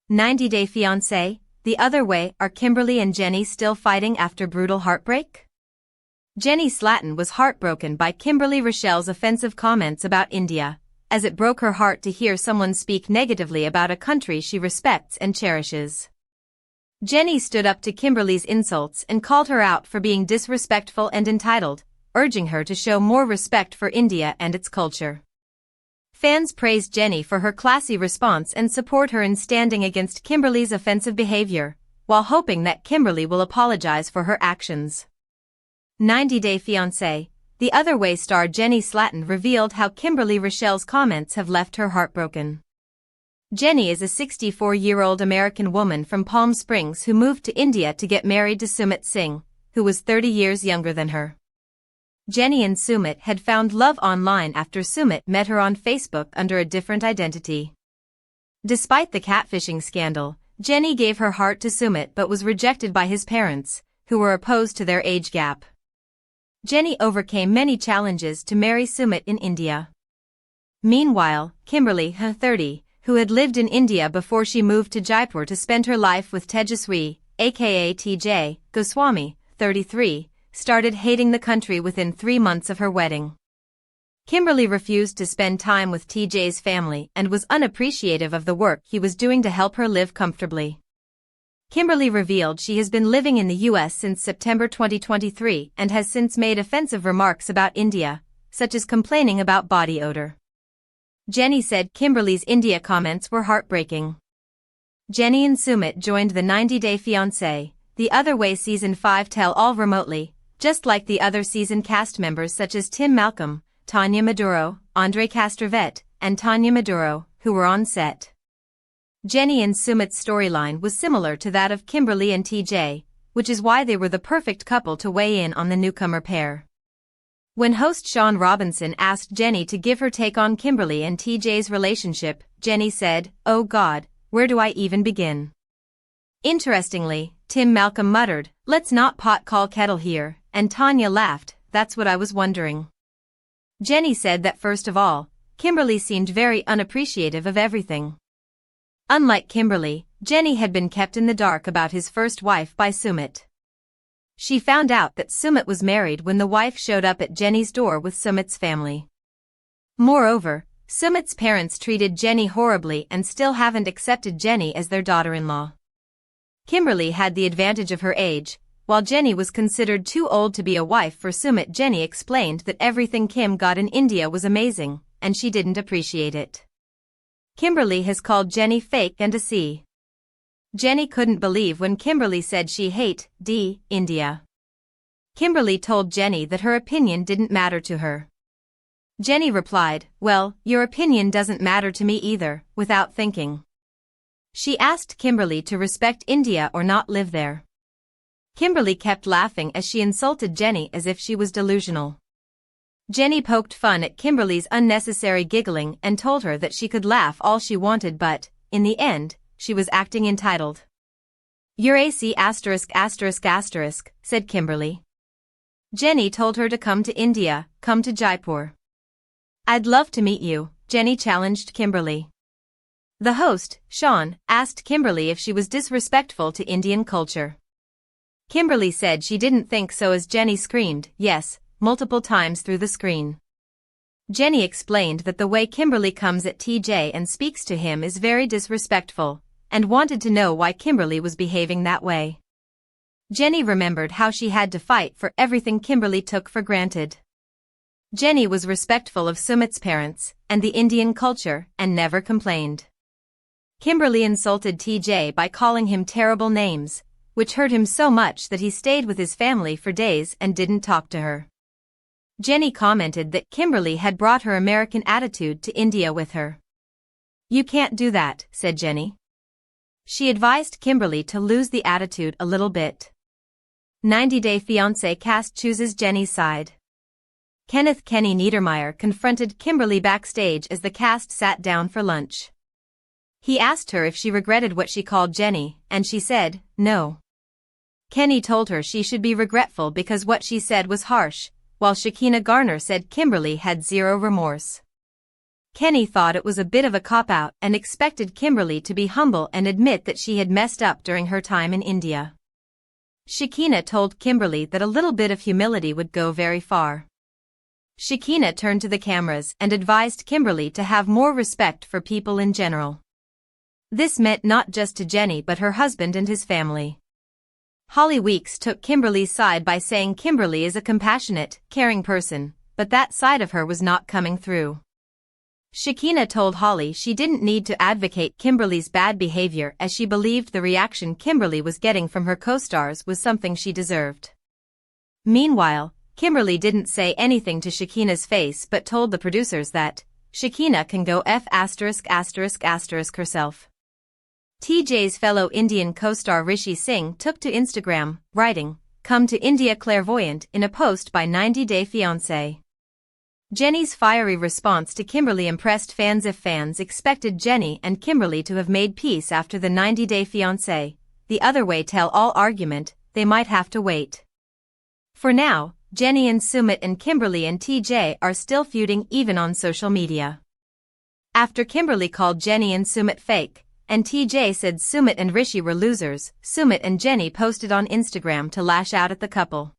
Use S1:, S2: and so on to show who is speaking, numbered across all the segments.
S1: 90-Day Fiancé, the other way. Are Kimberly and Jenny still fighting after brutal heartbreak? Jenny Slatten was heartbroken by Kimberly Rochelle's offensive comments about India, as it broke her heart to hear someone speak negatively about a country she respects and cherishes. Jenny stood up to Kimberly's insults and called her out for being disrespectful and entitled, urging her to show more respect for India and its culture. Fans praised Jenny for her classy response and support her in standing against Kimberly's offensive behavior, while hoping that Kimberly will apologize for her actions. 90-Day Fiancé, the other way star Jenny Slatten revealed how Kimberly Rochelle's comments have left her heartbroken. Jenny is a 64-year-old American woman from Palm Springs who moved to India to get married to Sumit Singh, who was 30 years younger than her. Jenny and Sumit had found love online after Sumit met her on Facebook under a different identity. Despite the catfishing scandal, Jenny gave her heart to Sumit but was rejected by his parents, who were opposed to their age gap. Jenny overcame many challenges to marry Sumit in India. Meanwhile, Kimberly, 30, who had lived in India before she moved to Jaipur to spend her life with Tejaswi, aka TJ, Goswami, 33, started hating the country within 3 months of her wedding. Kimberly refused to spend time with TJ's family and was unappreciative of the work he was doing to help her live comfortably. Kimberly revealed she has been living in the US since September 2023 and has since made offensive remarks about India, such as complaining about body odor. Jenny said Kimberly's India comments were heartbreaking. Jenny and Sumit joined the 90-Day Fiancé, the other way Season 5 tell-all remotely, just like the other season cast members such as Tim Malcolm, Tanya Maduro, Andre Castrovet, and Tanya Maduro, who were on set. Jenny and Sumit's storyline was similar to that of Kimberly and TJ, which is why they were the perfect couple to weigh in on the newcomer pair. When host Sean Robinson asked Jenny to give her take on Kimberly and TJ's relationship, Jenny said, "Oh God, where do I even begin?" Interestingly, Tim Malcolm muttered, "Let's not pot call kettle here," and Tanya laughed, "That's what I was wondering." Jenny said that first of all, Kimberly seemed very unappreciative of everything. Unlike Kimberly, Jenny had been kept in the dark about his first wife by Sumit. She found out that Sumit was married when the wife showed up at Jenny's door with Sumit's family. Moreover, Sumit's parents treated Jenny horribly and still haven't accepted Jenny as their daughter-in-law. Kimberly had the advantage of her age, while Jenny was considered too old to be a wife for Sumit. Jenny explained that everything Kim got in India was amazing, and she didn't appreciate it. Kimberly has called Jenny fake and a C. Jenny couldn't believe when Kimberly said she hate India. Kimberly told Jenny that her opinion didn't matter to her. Jenny replied, "Well, your opinion doesn't matter to me either," without thinking. She asked Kimberly to respect India or not live there. Kimberly kept laughing as she insulted Jenny as if she was delusional. Jenny poked fun at Kimberly's unnecessary giggling and told her that she could laugh all she wanted but, in the end, she was acting entitled. "You're AC *****, said Kimberly. Jenny told her to come to India, come to Jaipur. "I'd love to meet you," Jenny challenged Kimberly. The host, Sean, asked Kimberly if she was disrespectful to Indian culture. Kimberly said she didn't think so as Jenny screamed, "Yes," multiple times through the screen. Jenny explained that the way Kimberly comes at TJ and speaks to him is very disrespectful, and wanted to know why Kimberly was behaving that way. Jenny remembered how she had to fight for everything Kimberly took for granted. Jenny was respectful of Sumit's parents and the Indian culture and never complained. Kimberly insulted TJ by calling him terrible names, which hurt him so much that he stayed with his family for days and didn't talk to her. Jenny commented that Kimberly had brought her American attitude to India with her. "You can't do that," said Jenny. She advised Kimberly to lose the attitude a little bit. 90-Day Fiancé cast chooses Jenny's side. Kenneth "Kenny" Niedermeyer confronted Kimberly backstage as the cast sat down for lunch. He asked her if she regretted what she called Jenny, and she said, "No." Kenny told her she should be regretful because what she said was harsh, while Shekinah Garner said Kimberly had zero remorse. Kenny thought it was a bit of a cop-out and expected Kimberly to be humble and admit that she had messed up during her time in India. Shekinah told Kimberly that a little bit of humility would go very far. Shekinah turned to the cameras and advised Kimberly to have more respect for people in general. This meant not just to Jenny but her husband and his family. Holly Weeks took Kimberly's side by saying Kimberly is a compassionate, caring person, but that side of her was not coming through. Shekinah told Holly she didn't need to advocate Kimberly's bad behavior as she believed the reaction Kimberly was getting from her co-stars was something she deserved. Meanwhile, Kimberly didn't say anything to Shekinah's face but told the producers that Shekinah can go F*** herself. TJ's fellow Indian co-star Rishi Singh took to Instagram, writing, "Come to India clairvoyant" in a post by 90 Day Fiancé. Jenny's fiery response to Kimberly impressed fans. If fans expected Jenny and Kimberly to have made peace after the 90 Day Fiancé, the other way tell-all argument, they might have to wait. For now, Jenny and Sumit and Kimberly and TJ are still feuding even on social media. After Kimberly called Jenny and Sumit fake, and TJ said Sumit and Rishi were losers, Sumit and Jenny posted on Instagram to lash out at the couple.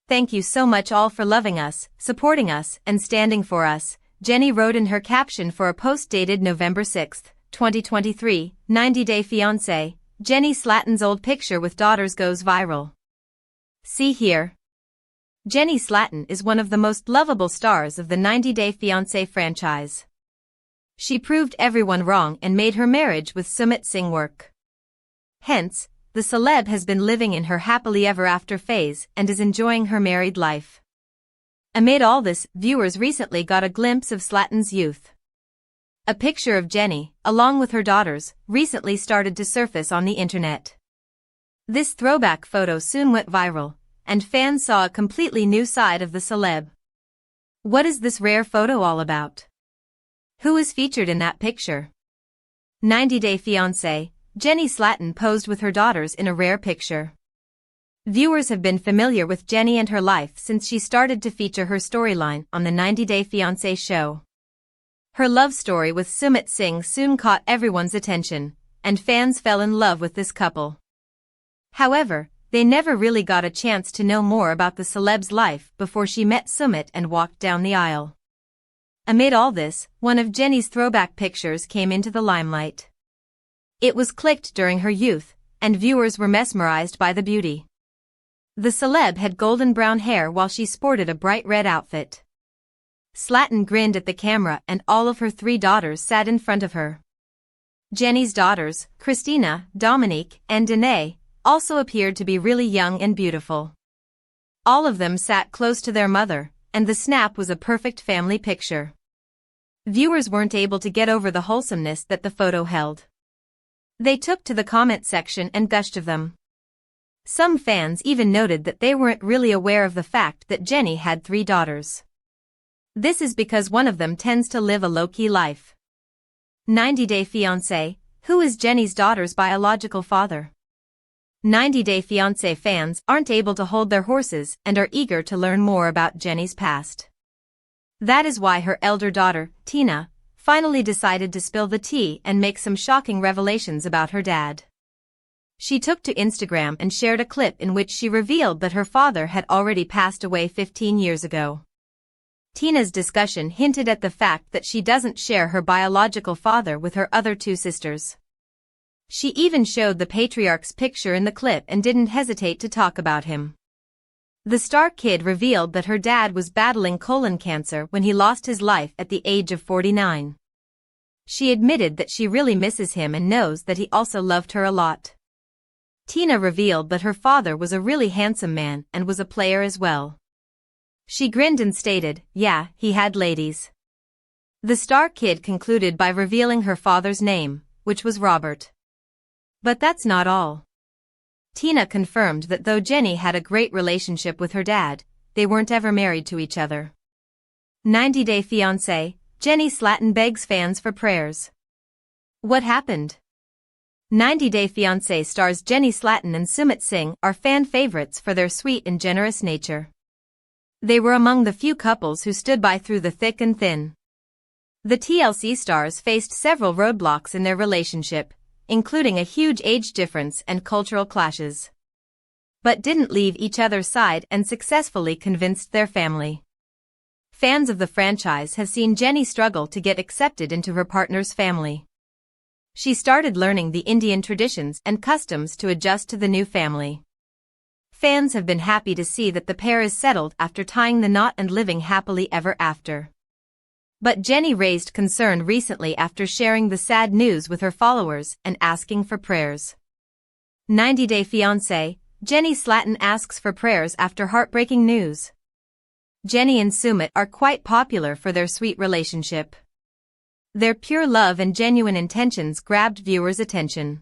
S1: "Thank you so much all for loving us, supporting us, and standing for us," Jenny wrote in her caption for a post dated November 6, 2023, 90 Day Fiancé. Jenny Slatten's old picture with daughters goes viral. See here. Jenny Slatten is one of the most lovable stars of the 90 Day Fiancé franchise. She proved everyone wrong and made her marriage with Sumit Singh work. Hence, the celeb has been living in her happily ever after phase and is enjoying her married life. Amid all this, viewers recently got a glimpse of Slatten's youth. A picture of Jenny, along with her daughters, recently started to surface on the internet. This throwback photo soon went viral, and fans saw a completely new side of the celeb. What is this rare photo all about? Who is featured in that picture? 90 Day Fiancé. Jenny Slatten posed with her daughters in a rare picture. Viewers have been familiar with Jenny and her life since she started to feature her storyline on the 90 Day Fiancé show. Her love story with Sumit Singh soon caught everyone's attention, and fans fell in love with this couple. However, they never really got a chance to know more about the celeb's life before she met Sumit and walked down the aisle. Amid all this, one of Jenny's throwback pictures came into the limelight. It was clicked during her youth, and viewers were mesmerized by the beauty. The celeb had golden brown hair while she sported a bright red outfit. Slatten grinned at the camera and all of her 3 daughters sat in front of her. Jenny's daughters, Christina, Dominique, and Danae, also appeared to be really young and beautiful. All of them sat close to their mother, and the snap was a perfect family picture. Viewers weren't able to get over the wholesomeness that the photo held. They took to the comment section and gushed of them. Some fans even noted that they weren't really aware of the fact that Jenny had 3 daughters. This is because one of them tends to live a low-key life. 90 Day Fiancé. Who is Jenny's daughter's biological father? 90 Day Fiancé fans aren't able to hold their horses and are eager to learn more about Jenny's past. That is why her elder daughter, Tina, finally decided to spill the tea and make some shocking revelations about her dad. She took to Instagram and shared a clip in which she revealed that her father had already passed away 15 years ago. Tina's discussion hinted at the fact that she doesn't share her biological father with her other 2 sisters. She even showed the patriarch's picture in the clip and didn't hesitate to talk about him. The star kid revealed that her dad was battling colon cancer when he lost his life at the age of 49. She admitted that she really misses him and knows that he also loved her a lot. Tina revealed that her father was a really handsome man and was a player as well. She grinned and stated, "Yeah, he had ladies." The star kid concluded by revealing her father's name, which was Robert. But that's not all. Tina confirmed that though Jenny had a great relationship with her dad, they weren't ever married to each other. 90 Day Fiancé. Jenny Slatten begs fans for prayers. What happened? 90 Day Fiancé stars Jenny Slatten and Sumit Singh are fan favorites for their sweet and generous nature. They were among the few couples who stood by through the thick and thin. The TLC stars faced several roadblocks in their relationship, including a huge age difference and cultural clashes, but didn't leave each other's side and successfully convinced their family. Fans of the franchise have seen Jenny struggle to get accepted into her partner's family. She started learning the Indian traditions and customs to adjust to the new family. Fans have been happy to see that the pair is settled after tying the knot and living happily ever after. But Jenny raised concern recently after sharing the sad news with her followers and asking for prayers. 90-Day Fiancé, Jenny Slatten asks for prayers after heartbreaking news. Jenny and Sumit are quite popular for their sweet relationship. Their pure love and genuine intentions grabbed viewers' attention.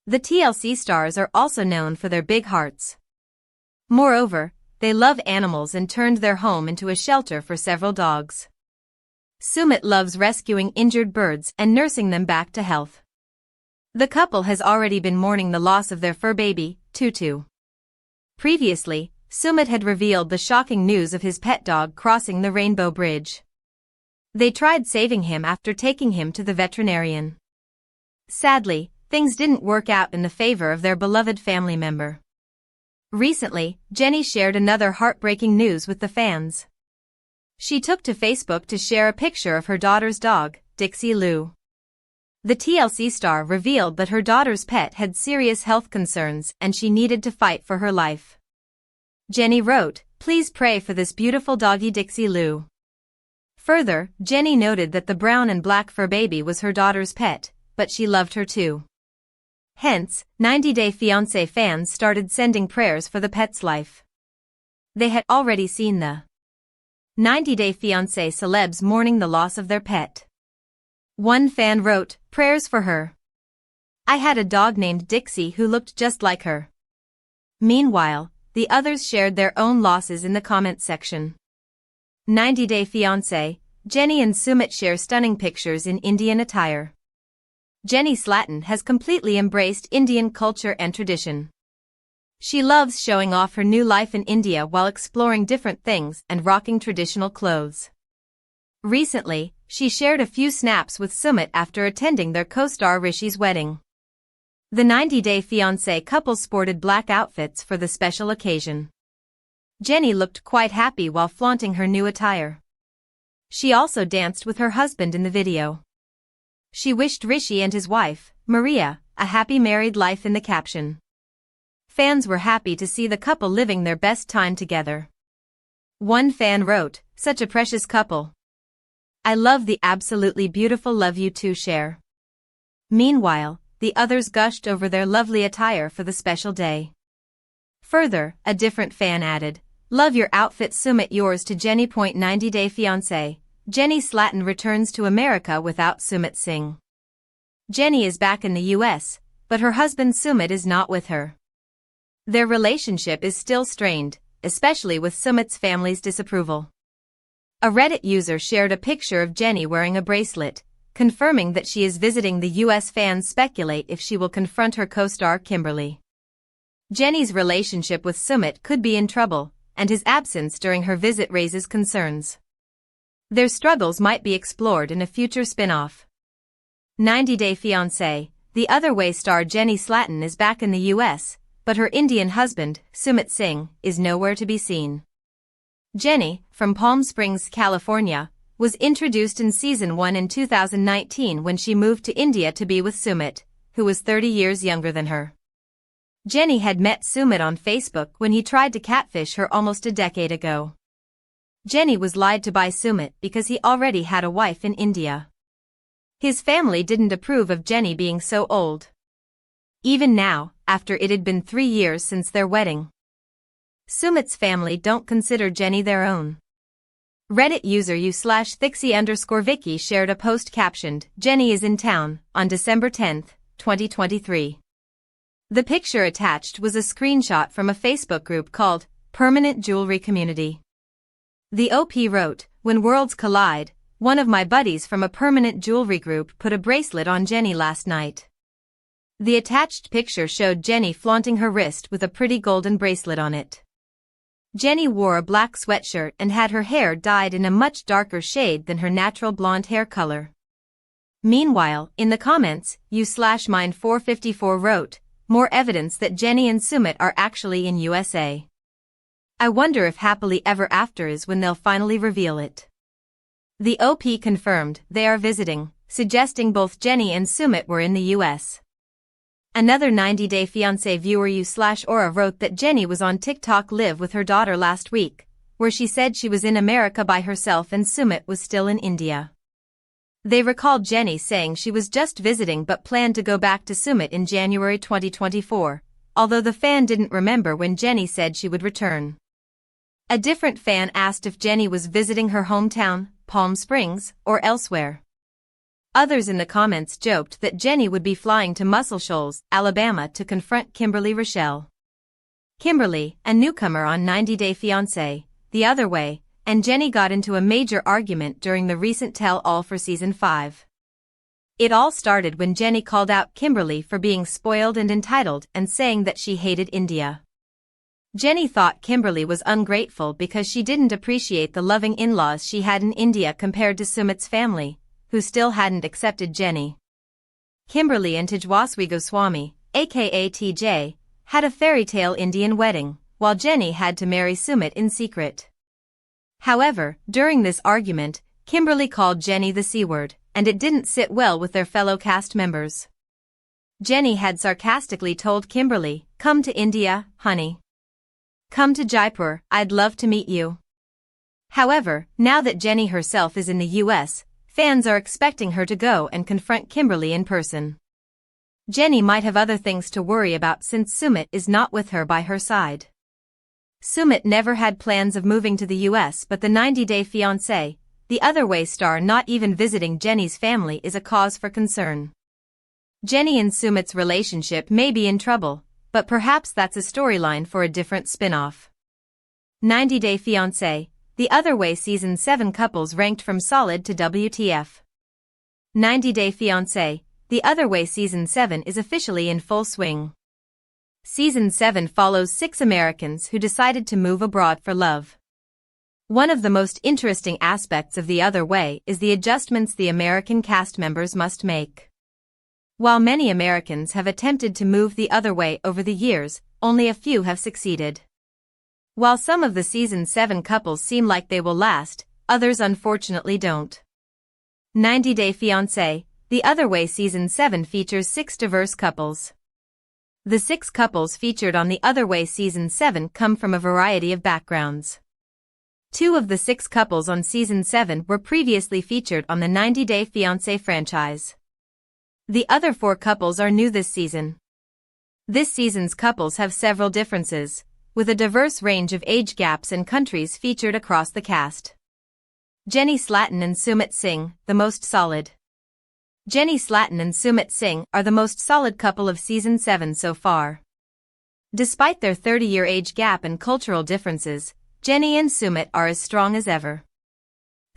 S1: The TLC stars are also known for their big hearts. Moreover, they love animals and turned their home into a shelter for several dogs. Sumit loves rescuing injured birds and nursing them back to health. The couple has already been mourning the loss of their fur baby, Tutu. Previously, Sumit had revealed the shocking news of his pet dog crossing the Rainbow Bridge. They tried saving him after taking him to the veterinarian. Sadly, things didn't work out in the favor of their beloved family member. Recently, Jenny shared another heartbreaking news with the fans. She took to Facebook to share a picture of her daughter's dog, Dixie Lou. The TLC star revealed that her daughter's pet had serious health concerns and she needed to fight for her life. Jenny wrote, "Please pray for this beautiful doggy Dixie Lou." Further, Jenny noted that the brown and black fur baby was her daughter's pet, but she loved her too. Hence, 90-Day Fiancé fans started sending prayers for the pet's life. They had already seen the 90-Day Fiancé celebs mourning the loss of their pet. One fan wrote, "Prayers for her. I had a dog named Dixie who looked just like her." Meanwhile, the others shared their own losses in the comment section. 90-Day Fiancé, Jenny and Sumit share stunning pictures in Indian attire. Jenny Slatten has completely embraced Indian culture and tradition. She loves showing off her new life in India while exploring different things and rocking traditional clothes. Recently, she shared a few snaps with Sumit after attending their co-star Rishi's wedding. The 90-Day Fiancé couple sported black outfits for the special occasion. Jenny looked quite happy while flaunting her new attire. She also danced with her husband in the video. She wished Rishi and his wife, Maria, a happy married life in the caption. Fans were happy to see the couple living their best time together. One fan wrote, "Such a precious couple. I love the absolutely beautiful love you two share." Meanwhile, the others gushed over their lovely attire for the special day. Further, a different fan added, "Love your outfit Sumit, yours to Jenny. 90-Day Fiancé, Jenny Slatten returns to America without Sumit Singh." Jenny is back in the US, but her husband Sumit is not with her. Their relationship is still strained, especially with Sumit's family's disapproval. A Reddit user shared a picture of Jenny wearing a bracelet, confirming that she is visiting the US. Fans speculate if she will confront her co-star Kimberly. Jenny's relationship with Sumit could be in trouble, and his absence during her visit raises concerns. Their struggles might be explored in a future spin-off. 90-Day Fiancé, The Other Way star Jenny Slatten is back in the US, but her Indian husband, Sumit Singh, is nowhere to be seen. Jenny, from Palm Springs, California, was introduced in Season 1 in 2019 when she moved to India to be with Sumit, who was 30 years younger than her. Jenny had met Sumit on Facebook when he tried to catfish her almost a decade ago. Jenny was lied to by Sumit because he already had a wife in India. His family didn't approve of Jenny being so old. Even now, after it had been 3 years since their wedding, Sumit's family don't consider Jenny their own. Reddit user u/Thixie_Vicky shared a post captioned, "Jenny is in town," on December 10, 2023. The picture attached was a screenshot from a Facebook group called Permanent Jewelry Community. The OP wrote, "When worlds collide, one of my buddies from a permanent jewelry group put a bracelet on Jenny last night." The attached picture showed Jenny flaunting her wrist with a pretty golden bracelet on it. Jenny wore a black sweatshirt and had her hair dyed in a much darker shade than her natural blonde hair color. Meanwhile, in the comments, u/mine454 wrote, "More evidence that Jenny and Sumit are actually in USA. I wonder if happily ever after is when they'll finally reveal it." The OP confirmed they are visiting, suggesting both Jenny and Sumit were in the US. Another 90 Day Fiancé viewer u/Aura wrote that Jenny was on TikTok Live with her daughter last week, where she said she was in America by herself and Sumit was still in India. They recalled Jenny saying she was just visiting but planned to go back to Sumit in January 2024, although the fan didn't remember when Jenny said she would return. A different fan asked if Jenny was visiting her hometown, Palm Springs, or elsewhere. Others in the comments joked that Jenny would be flying to Muscle Shoals, Alabama to confront Kimberly Rochelle. Kimberly, a newcomer on 90 Day Fiancé, The Other Way, and Jenny got into a major argument during the recent tell-all for Season 5. It all started when Jenny called out Kimberly for being spoiled and entitled and saying that she hated India. Jenny thought Kimberly was ungrateful because she didn't appreciate the loving in-laws she had in India compared to Sumit's family, who still hadn't accepted Jenny. Kimberly and Tejwaswi Goswami, aka TJ, had a fairy tale Indian wedding, while Jenny had to marry Sumit in secret. However, during this argument, Kimberly called Jenny the C-word, and it didn't sit well with their fellow cast members. Jenny had sarcastically told Kimberly, "Come to India, honey. Come to Jaipur, I'd love to meet you." However, now that Jenny herself is in the US, fans are expecting her to go and confront Kimberly in person. Jenny might have other things to worry about since Sumit is not with her by her side. Sumit never had plans of moving to the US, but the 90 Day Fiancé, The Other Way star not even visiting Jenny's family is a cause for concern. Jenny and Sumit's relationship may be in trouble, but perhaps that's a storyline for a different spin-off. 90 Day Fiancé, The Other Way Season 7 couples ranked from solid to WTF. 90 Day Fiancé, The Other Way Season 7 is officially in full swing. Season 7 follows 6 Americans who decided to move abroad for love. One of the most interesting aspects of The Other Way is the adjustments the American cast members must make. While many Americans have attempted to move the other way over the years, only a few have succeeded. While some of the Season 7 couples seem like they will last, others unfortunately don't. 90 Day Fiancé, The Other Way Season 7 features 6 diverse couples. The 6 couples featured on The Other Way Season 7 come from a variety of backgrounds. 2 of the 6 couples on Season 7 were previously featured on the 90 Day Fiancé franchise. The other 4 couples are new this season. This season's couples have several differences, with a diverse range of age gaps and countries featured across the cast. Jenny Slatten and Sumit Singh, the most solid. Jenny Slatten and Sumit Singh are the most solid couple of Season 7 so far. Despite their 30-year age gap and cultural differences, Jenny and Sumit are as strong as ever.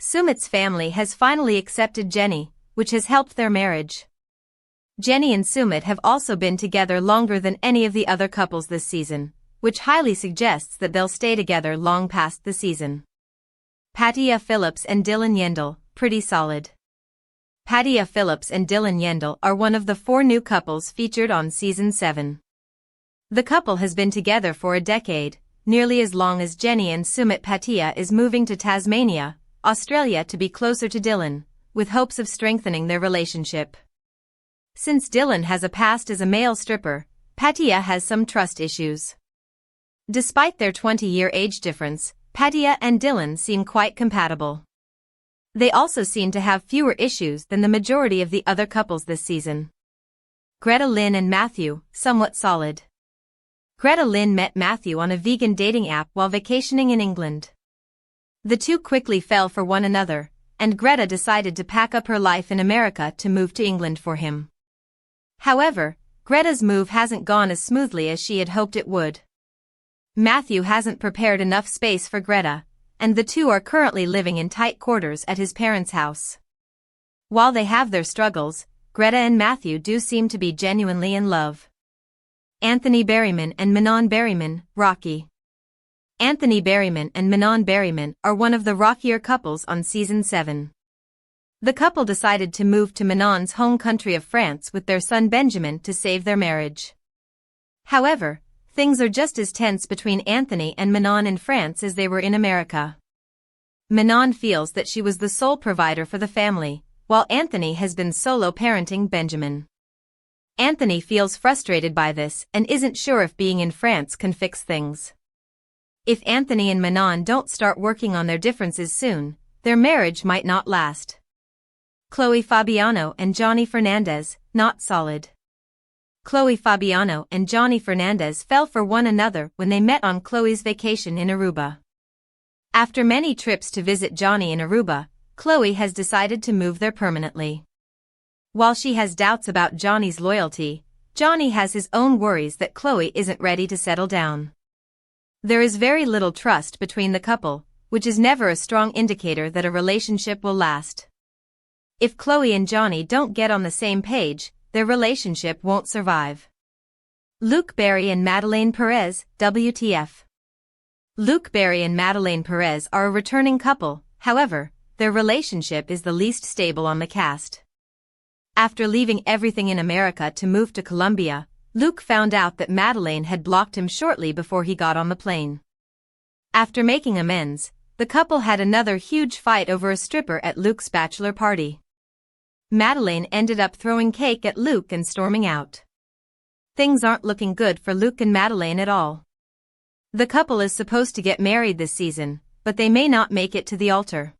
S1: Sumit's family has finally accepted Jenny, which has helped their marriage. Jenny and Sumit have also been together longer than any of the other couples this season, which highly suggests that they'll stay together long past the season. Patia Phillips and Dylan Yendel, pretty solid. Patia Phillips and Dylan Yendel are one of the 4 new couples featured on Season 7. The couple has been together for a decade, nearly as long as Jenny and Sumit. Patia is moving to Tasmania, Australia to be closer to Dylan, with hopes of strengthening their relationship. Since Dylan has a past as a male stripper, Patia has some trust issues. Despite their 20-year age difference, Patia and Dylan seem quite compatible. They also seem to have fewer issues than the majority of the other couples this season. Greta Lynn and Matthew, somewhat solid. Greta Lynn met Matthew on a vegan dating app while vacationing in England. The two quickly fell for one another, and Greta decided to pack up her life in America to move to England for him. However, Greta's move hasn't gone as smoothly as she had hoped it would. Matthew hasn't prepared enough space for Greta, and the two are currently living in tight quarters at his parents' house. While they have their struggles, Greta and Matthew do seem to be genuinely in love. Anthony Berryman and Manon Berryman, Rocky. Anthony Berryman and Manon Berryman are one of the rockier couples on season 7. The couple decided to move to Manon's home country of France with their son Benjamin to save their marriage. However, things are just as tense between Anthony and Manon in France as they were in America. Manon feels that she was the sole provider for the family, while Anthony has been solo parenting Benjamin. Anthony feels frustrated by this and isn't sure if being in France can fix things. If Anthony and Manon don't start working on their differences soon, their marriage might not last. Chloe Fabiano and Johnny Fernandez, not solid. Chloe Fabiano and Johnny Fernandez fell for one another when they met on Chloe's vacation in Aruba. After many trips to visit Johnny in Aruba, Chloe has decided to move there permanently. While she has doubts about Johnny's loyalty, Johnny has his own worries that Chloe isn't ready to settle down. There is very little trust between the couple, which is never a strong indicator that a relationship will last. If Chloe and Johnny don't get on the same page, their relationship won't survive. Luke Barry and Madeleine Perez, WTF. Luke Barry and Madeleine Perez are a returning couple, however, their relationship is the least stable on the cast. After leaving everything in America to move to Colombia, Luke found out that Madeleine had blocked him shortly before he got on the plane. After making amends, the couple had another huge fight over a stripper at Luke's bachelor party. Madeleine ended up throwing cake at Luke and storming out. Things aren't looking good for Luke and Madeleine at all. The couple is supposed to get married this season, but they may not make it to the altar.